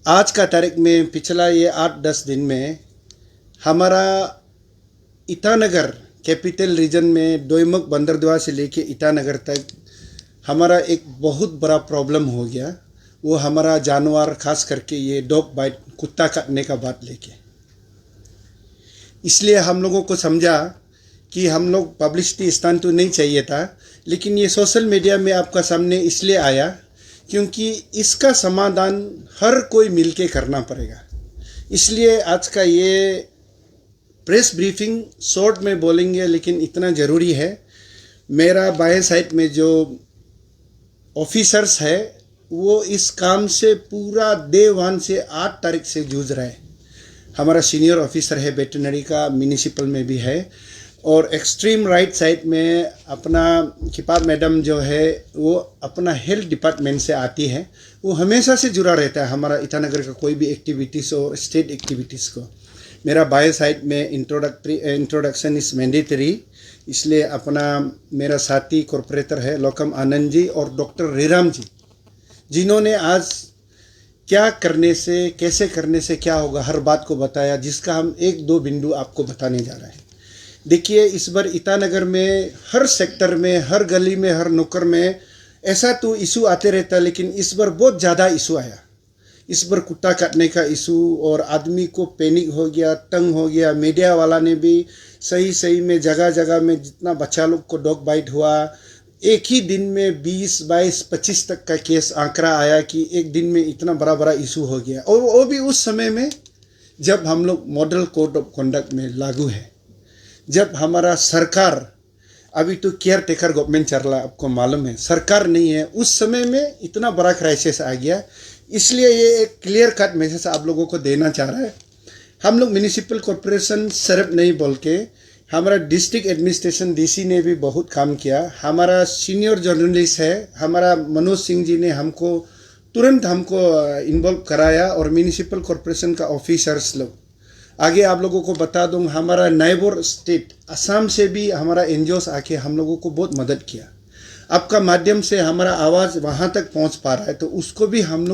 आज का तारीख में पिछला ये 8-10 दिन में हमारा ईटानगर कैपिटल रीजन में डोईमुख बंदरदेवा से लेके ईटानगर तक हमारा एक बहुत बड़ा प्रॉब्लम हो गया। वो हमारा जानवर खास करके ये डॉग बाइट कुत्ता काटने का बात लेके, इसलिए हम लोगों को समझा कि हम लोग पब्लिसिटी स्टंट तो नहीं चाहिए था, लेकिन ये सोशल मीडिया में आपका सामने इसलिए आया क्योंकि इसका समाधान हर कोई मिलके करना पड़ेगा। इसलिए आज का ये प्रेस ब्रीफिंग शॉर्ट में बोलेंगे, लेकिन इतना ज़रूरी है। मेरा बाएं साइड में जो ऑफिसर्स है वो इस काम से पूरा डे 1 से 8 तारीख से जूझ रहा है। हमारा सीनियर ऑफिसर है वेटरनरी का, म्यूनिसिपल में भी है, और एक्सट्रीम राइट साइड में अपना किपा मैडम जो है वो अपना हेल्थ डिपार्टमेंट से आती है। वो हमेशा से जुड़ा रहता है हमारा ईटानगर का कोई भी एक्टिविटीज़ और स्टेट एक्टिविटीज़ को। मेरा बाएं साइड में इंट्रोडक्शन इज़ मैंडेटरी, इसलिए अपना मेरा साथी कॉर्पोरेटर है लोकम आनंद जी और डॉक्टर रीराम जी, जिन्होंने आज क्या करने से कैसे करने से क्या होगा हर बात को बताया, जिसका हम 1-2 बिंदु आपको बताने जा रहे हैं। देखिए, इस बार ईटानगर में हर सेक्टर में, हर गली में, हर नुक्कड़ में ऐसा तो इशू आते रहता है, लेकिन इस बार बहुत ज़्यादा इशू आया। इस बार कुत्ता काटने का इशू, और आदमी को पैनिक हो गया, तंग हो गया। मीडिया वाला ने भी सही में जगह जगह में जितना बच्चा लोग को डॉग बाइट हुआ, एक ही दिन में 20, 22, 25 तक का केस आंकड़ा आया कि एक दिन में इतना बड़ा इशू हो गया। और वो भी उस समय में जब हम लोग मॉडल कोड ऑफ कंडक्ट में लागू है, जब हमारा सरकार, अभी तो केयर टेकर गवर्नमेंट चल रहा है, आपको मालूम है, सरकार नहीं है, उस समय में इतना बड़ा क्राइसिस आ गया। इसलिए ये एक क्लियर कट मैसेज आप लोगों को देना चाह रहा है। हम लोग म्यूनिसिपल कॉरपोरेशन सिर्फ नहीं बोल के, हमारा डिस्ट्रिक्ट एडमिनिस्ट्रेशन डीसी ने भी बहुत काम किया। हमारा सीनियर जर्नलिस्ट है हमारा मनोज सिंह जी ने तुरंत हमको इन्वॉल्व कराया, और म्यूनिसिपल कॉरपोरेशन का ऑफिसर्स लोग। आगे आप लोगों को बता दूं, हमारा नाइबर स्टेट असम से भी हमारा एनजीओस आके हम लोगों को बहुत मदद किया। आपका माध्यम से हमारा आवाज़ वहाँ तक पहुँच पा रहा है, तो उसको भी हम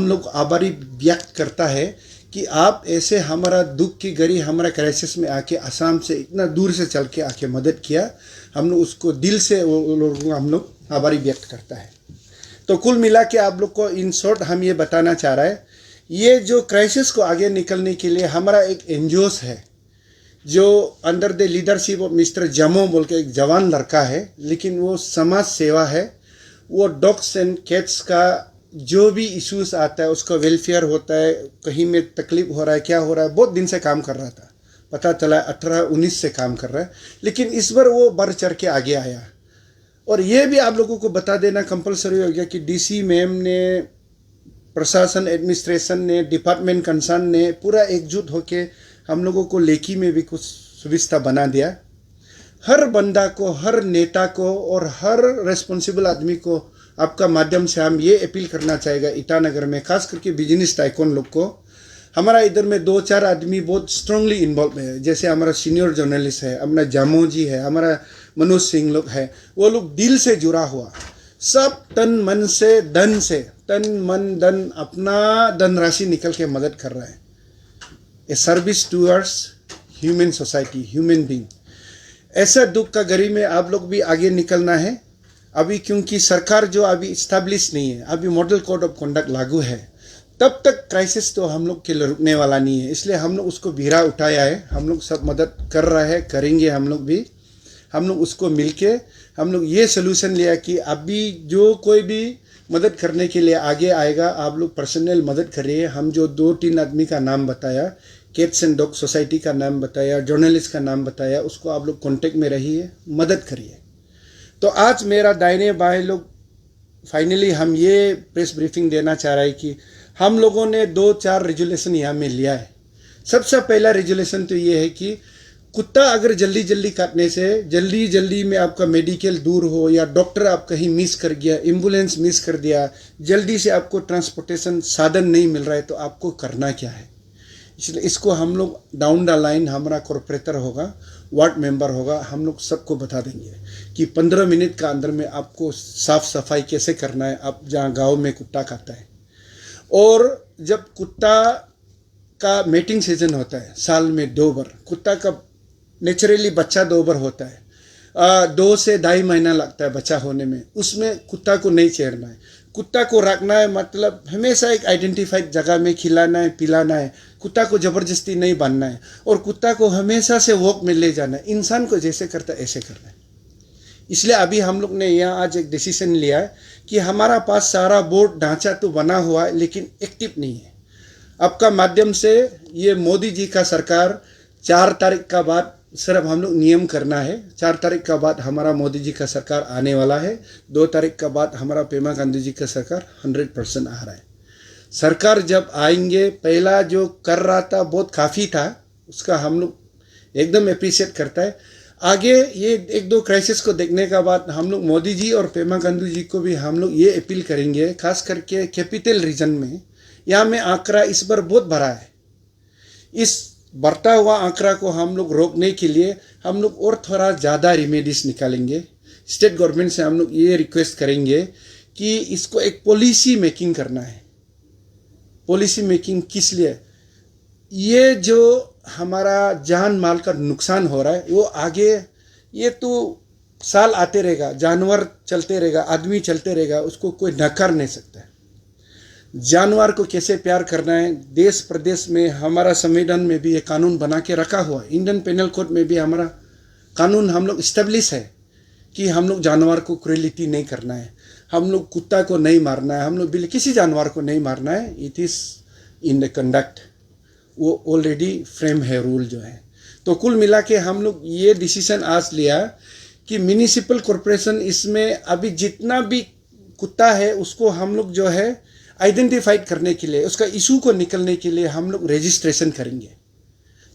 लोग आभारी व्यक्त करता है कि आप ऐसे हमारा दुख की घड़ी, हमारा क्राइसिस में आके असम से इतना दूर से चल के आके मदद किया। हम लोग उसको दिल से हम लोग आभारी व्यक्त करता है। तो कुल मिला के आप लोग को इन शॉर्ट हम ये बताना चाह रहा है, ये जो क्राइसिस को आगे निकलने के लिए हमारा एक एनजीओस है जो under the leadership of mister जमो बोल के एक जवान लड़का है, लेकिन वो समाज सेवा है। वो डॉग्स एंड कैट्स का जो भी इश्यूज आता है, उसका वेलफेयर होता है, कहीं में तकलीफ हो रहा है, क्या हो रहा है, बहुत दिन से काम कर रहा था। पता चला 18-19 से काम कर रहा है, लेकिन इस बार वो बढ़ चढ़ के आगे आया। और ये भी आप लोगों को बता देना कंपलसरी हो गया कि डीसी मैम ने, प्रशासन एडमिनिस्ट्रेशन ने, डिपार्टमेंट कंसर्न ने पूरा एकजुट होके हम लोगों को लेखी में भी कुछ सुविधा बना दिया। हर बंदा को, हर नेता को और हर रेस्पॉन्सिबल आदमी को आपका माध्यम से हम ये अपील करना चाहेगा ईटानगर में, खास करके बिजनेस टाइकॉन लोग को। हमारा इधर में 2-4 आदमी बहुत स्ट्रांगली इन्वॉल्व है, जैसे हमारा सीनियर जर्नलिस्ट है, अपना जामो जी है, हमारा मनोज सिंह लोग है। वो लोग दिल से जुड़ा हुआ, सब तन मन से, तन मन धन अपना धनराशि निकल के मदद कर रहा है। A service towards human society, human being. ऐसा दुख का घड़ी में आप लोग भी आगे निकलना है। अभी क्योंकि सरकार जो अभी इस्टेब्लिश नहीं है, अभी मॉडल कोड ऑफ कंडक्ट लागू है, तब तक क्राइसिस तो हम लोग के लिए रुकने वाला नहीं है। इसलिए हम लोग उसको बीरा उठाया है, हम लोग सब मदद कर रहा है, करेंगे हम लोग भी। हम लोग उसको मिलके हम लोग ये सोल्यूशन लिया कि अभी जो कोई भी मदद करने के लिए आगे आएगा, आप लोग पर्सनल मदद करिए। हम जो 2-3 आदमी का नाम बताया, कैट्स एंड डॉग सोसाइटी का नाम बताया, जर्नलिस्ट का नाम बताया, उसको आप लोग कांटेक्ट में रहिए, मदद करिए। तो आज मेरा दाहिने बाएं लोग, फाइनली हम ये प्रेस ब्रीफिंग देना चाह रहे हैं कि हम लोगों ने 2-4 रेजुलेशन यहाँ में लिया है। सबसे पहला रेजुलेशन तो ये है कि कुत्ता अगर जल्दी काटने से, जल्दी में आपका मेडिकल दूर हो, या डॉक्टर आप कहीं मिस कर गया, एम्बुलेंस मिस कर दिया, जल्दी से आपको ट्रांसपोर्टेशन साधन नहीं मिल रहा है, तो आपको करना क्या है। इसलिए इसको हम लोग डाउन द लाइन, हमारा कॉर्पोरेटर होगा, वार्ड मेंबर होगा, हम लोग सबको बता देंगे कि 15 मिनट का अंदर में आपको साफ सफाई कैसे करना है, आप जहाँ गाँव में कुत्ता खाता है। और जब कुत्ता का मेटिंग सीजन होता है साल में 2 बार, कुत्ता का नेचुरली बच्चा 2 बार होता है, 2 से 2.5 महीना लगता है बच्चा होने में, उसमें कुत्ता को नहीं छेड़ना है, कुत्ता को रखना है, मतलब हमेशा एक आइडेंटिफाइड जगह में खिलाना है, पिलाना है, कुत्ता को ज़बरदस्ती नहीं बांधना है, और कुत्ता को हमेशा से वॉक में ले जाना है, इंसान को जैसे करता है ऐसे करना है। इसलिए अभी हम लोग ने यहाँ आज एक डिसीजन लिया है कि हमारा पास सारा बोर्ड ढांचा तो बना हुआ है लेकिन एक्टिव नहीं है। आपका माध्यम से ये मोदी जी का सरकार 4 तारीख का बाद सिर्फ हम लोग नियम करना है। 4 तारीख का बाद हमारा मोदी जी का सरकार आने वाला है। 2 तारीख का बाद हमारा पेमा गांधी जी का सरकार 100% आ रहा है। सरकार जब आएंगे, पहला जो कर रहा था बहुत काफ़ी था, उसका हम लोग एकदम अप्रिशिएट करता है। आगे ये 1-2 क्राइसिस को देखने का बाद हम लोग मोदी जी और पेमा गांधी जी को भी हम लोग ये अपील करेंगे, खास करके कैपिटल रीजन में, यहाँ में आंकड़ा इस बार बहुत बड़ा है। इस बढ़ता हुआ आंकड़ा को हम लोग रोकने के लिए हम लोग और थोड़ा ज़्यादा रेमेडीज निकालेंगे। स्टेट गवर्नमेंट से हम लोग ये रिक्वेस्ट करेंगे कि इसको एक पॉलिसी मेकिंग करना है। पॉलिसी मेकिंग किस लिए? ये जो हमारा जान माल का नुकसान हो रहा है वो आगे, ये तो साल आते रहेगा, जानवर चलते रहेगा, आदमी चलते रहेगा, उसको कोई नकार नहीं सकता है। जानवर को कैसे प्यार करना है, देश प्रदेश में हमारा संविधान में भी ये कानून बना के रखा हुआ है। इंडियन पेनल कोड में भी हमारा कानून हम लोग इस्टेब्लिश है कि हम लोग जानवर को क्रूएलिटी नहीं करना है, हम लोग कुत्ता को नहीं मारना है, हम लोग बिल्कुल किसी जानवर को नहीं मारना है। It is in the conduct, वो ऑलरेडी फ्रेम है रूल जो है। तो कुल मिला के हम लोग ये डिसीजन आज लिया कि म्यूनिसिपल कॉरपोरेशन इसमें अभी जितना भी कुत्ता है उसको हम लोग जो है आइडेंटिफाइड करने के लिए, उसका इशू को निकलने के लिए हम लोग रजिस्ट्रेशन करेंगे।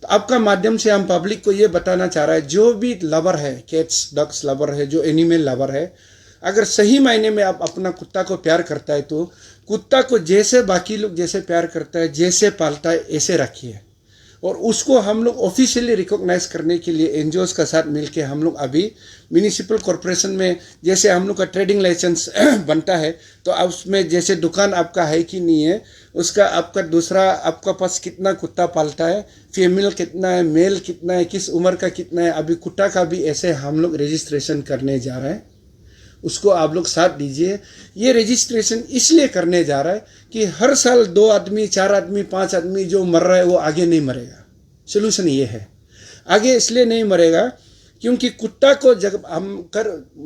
तो आपका माध्यम से हम पब्लिक को ये बताना चाह रहा है, जो भी लवर है, कैट्स डॉग्स लवर है, जो एनिमल लवर है, अगर सही मायने में आप अपना कुत्ता को प्यार करता है तो कुत्ता को जैसे बाकी लोग जैसे प्यार करता है, जैसे पालता है, ऐसे रखिए। और उसको हम लोग ऑफिशियली रिकॉग्नाइज करने के लिए एनजीओज का साथ मिलके हम लोग अभी म्यूनिसिपल कॉरपोरेशन में जैसे हम लोग का ट्रेडिंग लाइसेंस बनता है, तो अब उसमें जैसे दुकान आपका है कि नहीं है, उसका आपका दूसरा आपका पास कितना कुत्ता पालता है, फीमेल कितना है, मेल कितना है, किस उम्र का कितना है, अभी कुत्ता का भी ऐसे हम लोग रजिस्ट्रेशन करने जा रहे हैं। उसको आप लोग साथ दीजिए। ये रजिस्ट्रेशन इसलिए करने जा रहा है कि हर साल 2 आदमी, 4 आदमी, 5 आदमी जो मर रहा है वो आगे नहीं मरेगा। सोल्यूशन ये है, आगे इसलिए नहीं मरेगा क्योंकि कुत्ता को जब हम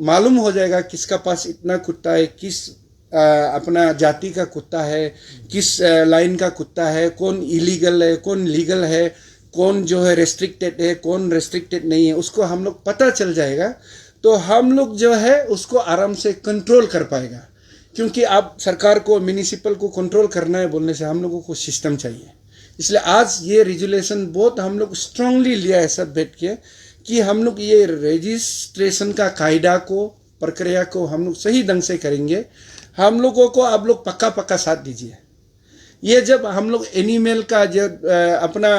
मालूम हो जाएगा किसका पास इतना कुत्ता है, किस अपना जाति का कुत्ता है, किस लाइन का कुत्ता है, कौन इलीगल है, कौन लीगल है, कौन जो है रेस्ट्रिक्टेड है, कौन रेस्ट्रिक्टेड नहीं है, उसको हम लोग पता चल जाएगा। तो हम लोग जो है उसको आराम से कंट्रोल कर पाएगा। क्योंकि आप सरकार को, म्यूनिसिपल को कंट्रोल करना है बोलने से हम लोगों को सिस्टम चाहिए। इसलिए आज ये रेजुलेशन बहुत हम लोग स्ट्रांगली लिया है सब बैठ के कि हम लोग ये रजिस्ट्रेशन का कायदा को, प्रक्रिया को हम लोग सही ढंग से करेंगे। हम लोगों को आप लोग पक्का साथ दीजिए। ये जब हम लोग एनिमल का जब अपना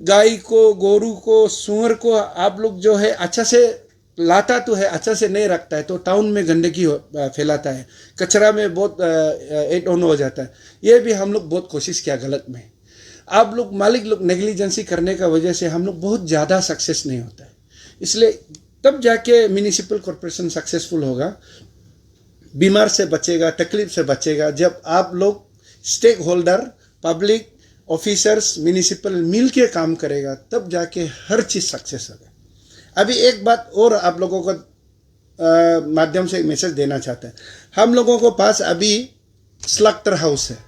गाय को, गोरू को, सुअर को आप लोग जो है अच्छा से लाता तो है, अच्छा से नहीं रखता है तो टाउन में गंदगी फैलाता है, कचरा में बहुत एड ऑन हो जाता है। ये भी हम लोग बहुत कोशिश किया गलत में। आप लोग मालिक लोग नेग्लिजेंसी करने का वजह से हम लोग बहुत ज़्यादा सक्सेस नहीं होता है। इसलिए तब जाके म्यूनिसिपल कॉरपोरेशन सक्सेसफुल होगा, बीमार से बचेगा, तकलीफ से बचेगा, जब आप लोग stakeholder, public, officers, municipal मिल के काम करेगा, तब जाके हर चीज़ सक्सेस होगा। अभी एक बात और आप लोगों को माध्यम से एक मैसेज देना चाहते हैं। हम लोगों को पास अभी स्लॉटर हाउस है,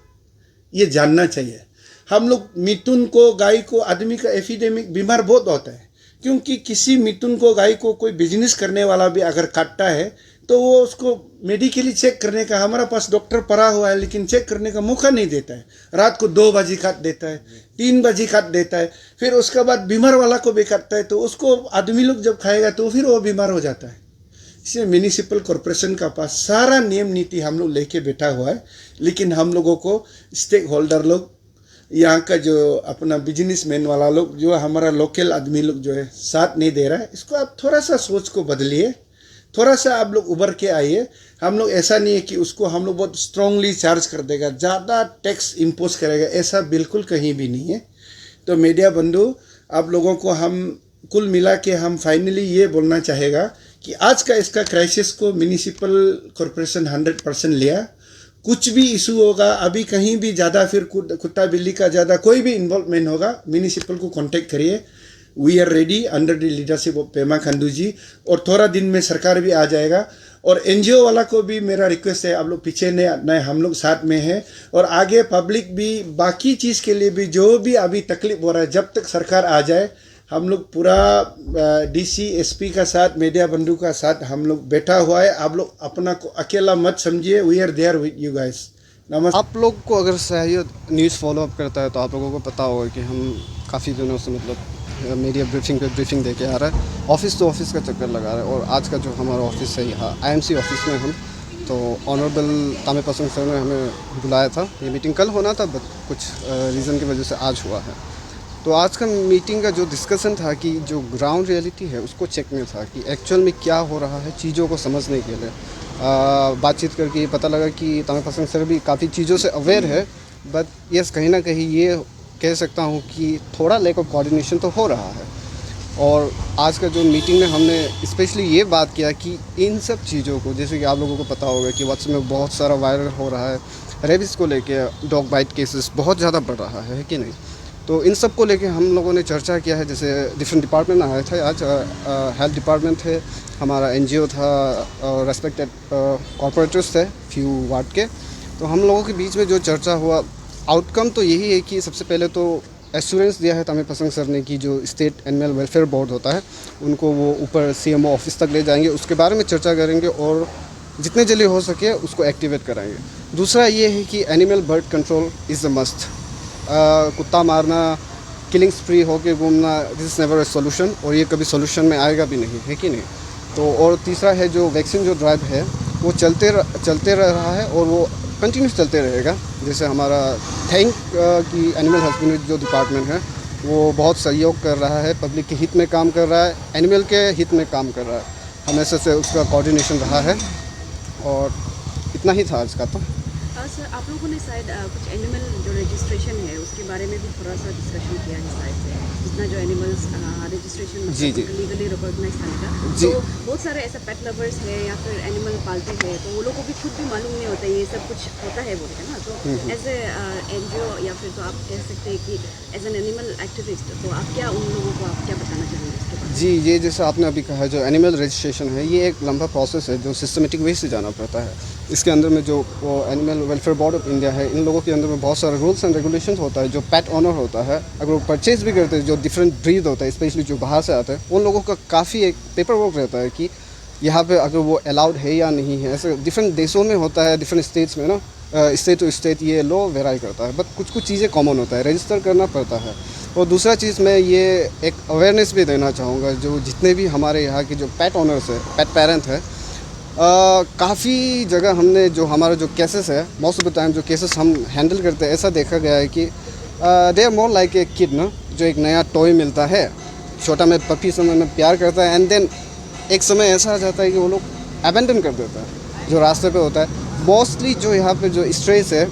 ये जानना चाहिए। हम लोग मिथुन को, गाय को, आदमी का एपिडेमिक बीमार बहुत होता है, क्योंकि किसी मिथुन को, गाय को कोई बिजनेस करने वाला भी अगर काटता है तो वो उसको मेडिकली चेक करने का, हमारा पास डॉक्टर पड़ा हुआ है लेकिन चेक करने का मौका नहीं देता है। रात को 2 बजे काट देता है, 3 बजे काट देता है, फिर उसके बाद बीमार वाला को भी काटता है, तो उसको आदमी लोग जब खाएगा तो फिर वो बीमार हो जाता है। इसलिए म्यूनिसिपल कॉरपोरेशन का पास सारा नियम नीति हम लोग लेके बैठा हुआ है, लेकिन हम लोगों को स्टेक होल्डर लोग, यहाँ का जो अपना बिजनेसमैन वाला लोग, जो हमारा लोकल आदमी लोग जो है साथ नहीं दे रहा है। इसको आप थोड़ा सा सोच को बदलिए, थोड़ा सा आप लोग उभर के आइए। हम लोग ऐसा नहीं है कि उसको हम लोग बहुत स्ट्रांगली चार्ज कर देगा, ज़्यादा टैक्स इम्पोज करेगा, ऐसा बिल्कुल कहीं भी नहीं है। तो मीडिया बंधु, आप लोगों को हम कुल मिला के हम फाइनली ये बोलना चाहेगा कि आज का इसका क्राइसिस को म्यूनिसिपल कॉरपोरेशन 100% लिया। कुछ भी इशू होगा, अभी कहीं भी ज़्यादा फिर कुत्ता बिल्ली का ज़्यादा कोई भी इन्वॉल्वमेंट होगा, म्यूनिसिपल को कांटेक्ट करिए। We are ready under the leadership of Pema Khandu ji. और थोड़ा दिन में सरकार भी आ जाएगा। और एनजीओ वाला को भी मेरा रिक्वेस्ट है, आप लोग पीछे नहीं, हम लोग साथ में हैं। और आगे पब्लिक भी बाकी चीज़ के लिए भी जो भी अभी तकलीफ हो रहा है, जब तक सरकार आ जाए हम लोग पूरा डीसी एसपी का साथ, मीडिया बंधु का साथ हम लोग बैठा हुआ है। आप लोग अपना को अकेला मत समझिए, we are there with you guys. नमस्ते। आप लोग को अगर सहयोग न्यूज़ फॉलो अप करता है तो आप लोगों को पता होगा कि हम काफ़ी दिनों से मतलब मीडिया ब्रीफिंग पे ब्रीफिंग दे के आ रहा है, ऑफिस टू ऑफिस का चक्कर लगा रहा है। और आज का जो हमारा ऑफिस है यहाँ आईएमसी ऑफिस में हम, तो ऑनरेबल तामे पसंद सर ने हमें बुलाया था। ये मीटिंग कल होना था बट कुछ रीज़न की वजह से आज हुआ है। तो आज का मीटिंग का जो डिस्कशन था कि जो ग्राउंड रियलिटी है उसको चेक में था कि एक्चुअल में क्या हो रहा है, चीज़ों को समझने के लिए बातचीत करके पता लगा कि तामे पसंद सर भी काफ़ी चीज़ों से अवेयर है। बट यस, कहीं ना कहीं ये कह सकता हूँ कि थोड़ा लैक ऑफ कोऑर्डिनेशन तो हो रहा है। और आज का जो मीटिंग में हमने स्पेशली ये बात किया कि इन सब चीज़ों को, जैसे कि आप लोगों को पता होगा कि व्हाट्सएप में बहुत सारा वायरल हो रहा है, रेबिस को लेके डॉग बाइट केसेस बहुत ज़्यादा बढ़ रहा है कि नहीं। तो इन सब को लेके हम लोगों ने चर्चा किया है। जैसे डिफरेंट डिपार्टमेंट आए थे आज, हेल्थ डिपार्टमेंट थे, हमारा एनजीओ था, रेस्पेक्टेड कॉर्पोरेटर्स थे फ्यू वार्ड के। तो हम लोगों के बीच में जो चर्चा हुआ, आउटकम तो यही है कि सबसे पहले तो एश्योरेंस दिया है तामे पसंद सर ने कि जो स्टेट एनिमल वेलफेयर बोर्ड होता है उनको वो ऊपर सीएमओ ऑफिस तक ले जाएंगे, उसके बारे में चर्चा करेंगे और जितने जल्दी हो सके उसको एक्टिवेट कराएंगे। दूसरा ये है कि animal bird control is a must. कुत्ता मारना, किलिंग स्प्री होके घूमना, this is never a solution, और ये कभी सोल्यूशन में आएगा भी नहीं, है कि नहीं। तो और तीसरा है जो वैक्सीन जो ड्राइव है वो चलते रह रहा है और वो कंटिन्यूस चलते रहेगा। जैसे हमारा थैंक कि एनिमल हस्बेंड्री जो डिपार्टमेंट है वो बहुत सहयोग कर रहा है, पब्लिक के हित में काम कर रहा है, एनिमल के हित में काम कर रहा है, हमेशा से उसका कोऑर्डिनेशन रहा है। और इतना ही था आज का। तो सर, आप लोगों ने शायद कुछ एनिमल जो रजिस्ट्रेशन है उसके बारे में भी थोड़ा सा डिस्कशन किया है शायद से, जितना जो एनिमल्स रजिस्ट्रेशन जी लीगली रिकॉग्नाइज करेगा। तो बहुत सारे ऐसे पेट लवर्स है या फिर एनिमल पालते हैं, तो वो लोगों को भी खुद भी मालूम नहीं होता ये सब कुछ होता है बोल के ना। तो एज ए एनजीओ या फिर तो आप कह सकते हैं कि एज एन एनिमल एक्टिविस्ट, तो आप क्या उन लोगों को आप क्या बताना चाहेंगे इसके बारे में? जी, ये जैसे आपने अभी कहा, जो एनिमल रजिस्ट्रेशन है ये एक लंबा प्रोसेस है जो सिस्टमेटिक वे से जाना पड़ता है। इसके अंदर में जो वो animal welfare board of India है, इन लोगों के अंदर में बहुत सारे रूल्स एंड रेगुलेशंस होता है। जो पेट ओनर होता है अगर वो परचेज भी करते हैं, जो डिफरेंट ब्रीड होता है स्पेशली जो बाहर से आता है, उन लोगों का काफ़ी एक पेपर वर्क रहता है कि यहाँ पे अगर वो अलाउड है या नहीं है। ऐसे डिफरेंट देशों में होता है, डिफरेंट स्टेट्स में ना, स्टेट टू स्टेट ये लॉ वेराई करता है, बट कुछ चीज़ें कॉमन होता है, रजिस्टर करना पड़ता है। और दूसरा चीज़ मैं ये एक अवेयरनेस भी देना चाहूँगा, जो जितने भी हमारे यहाँ के जो पेट ओनर्स है, पेट पेरेंट है, काफ़ी जगह हमने जो हमारा जो केसेस है, मोस्ट ऑफ द टाइम जो केसेस हम हैंडल करते हैं, ऐसा देखा गया है कि they are more like a kid ना, जो एक नया टॉय मिलता है, छोटा में पपी समय में प्यार करता है, एंड देन एक समय ऐसा आ जाता है कि वो लोग अबेंडन कर देता है जो रास्ते पे होता है। मोस्टली जो यहाँ पे जो स्ट्रेस है,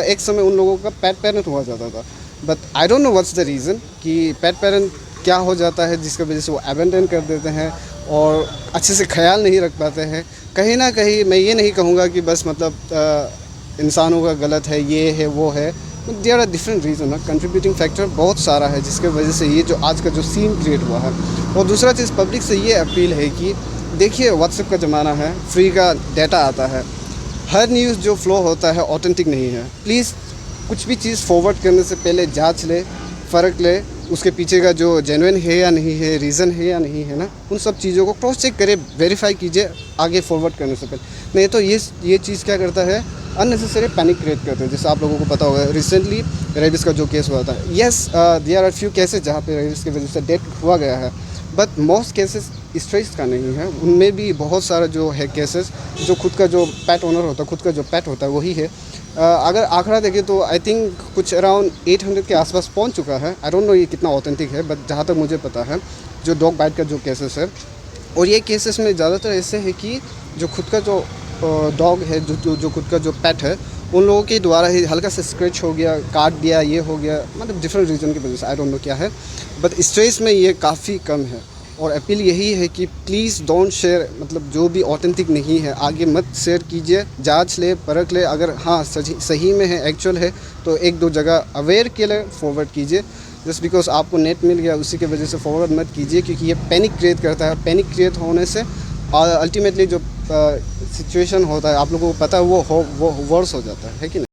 एक समय उन लोगों का पेट पेरेंट हुआ जाता था, but I don't know what's the reason कि पेट पेरेंट क्या हो जाता है जिसकी वजह से वो अबेंडन कर देते हैं और अच्छे से ख्याल नहीं रख पाते हैं। कहीं ना कहीं मैं ये नहीं कहूँगा कि बस मतलब इंसानों का गलत है, ये है वो है, देयर आर डिफरेंट रीज़न ना, कंट्रीब्यूटिंग फैक्टर बहुत सारा है जिसके वजह से ये जो आज का जो सीन क्रिएट हुआ है। और दूसरा चीज़ पब्लिक से ये अपील है कि देखिए व्हाट्सएप का ज़माना है, फ्री का डाटा आता है, हर न्यूज़ जो फ्लो होता है ऑथेंटिक नहीं है। प्लीज़ कुछ भी चीज़ फॉरवर्ड करने से पहले जांच ले, फ़र्क ले, उसके पीछे का जो जेन्युइन है या नहीं है, रीज़न है या नहीं है ना, उन सब चीज़ों को क्रॉस चेक करें, वेरीफाई कीजिए आगे फॉरवर्ड करने से पहले। नहीं तो ये चीज़ क्या करता है, अननेसेसरी पैनिक क्रिएट करते हैं। जैसे आप लोगों को पता होगा रिसेंटली रेबिस का जो केस हुआ था, yes there are few cases जहाँ पे रेबिस की वजह से डेथ हुआ गया है, बट मोस्ट केसेस स्ट्रेस का नहीं है। उनमें भी बहुत सारा जो है केसेस जो खुद का जो पेट ओनर होता है, खुद का जो पेट होता है वही है। अगर आंकड़ा देखें तो आई थिंक कुछ अराउंड 800 के आसपास पहुंच चुका है। आई डोंट नो ये कितना ऑथेंटिक है, बट जहाँ तक मुझे पता है जो डॉग बाइट का जो केसेस है और ये केसेस में ज़्यादातर ऐसे है कि जो खुद का जो डॉग है, जो खुद का जो पेट है, उन लोगों के द्वारा ही हल्का सा स्क्रैच हो गया, काट दिया, ये हो गया, मतलब डिफरेंट रीज़न की वजह से, आई डोंट नो क्या है, बट स्ट्रेस में ये काफ़ी कम है। और अपील यही है कि प्लीज़ डोंट शेयर, मतलब जो भी ऑथेंटिक नहीं है आगे मत शेयर कीजिए, जांच ले, परख ले, अगर हाँ सही में है, एक्चुअल है, तो एक दो जगह अवेयर के लिए फॉरवर्ड कीजिए। जस्ट बिकॉज आपको नेट मिल गया उसी की वजह से फॉरवर्ड मत कीजिए, क्योंकि ये पैनिक क्रिएट करता है। पैनिक क्रिएट होने से अल्टीमेटली जो सिचुएशन होता है, आप लोगों को पता है, वो वर्स हो जाता है कि नहीं।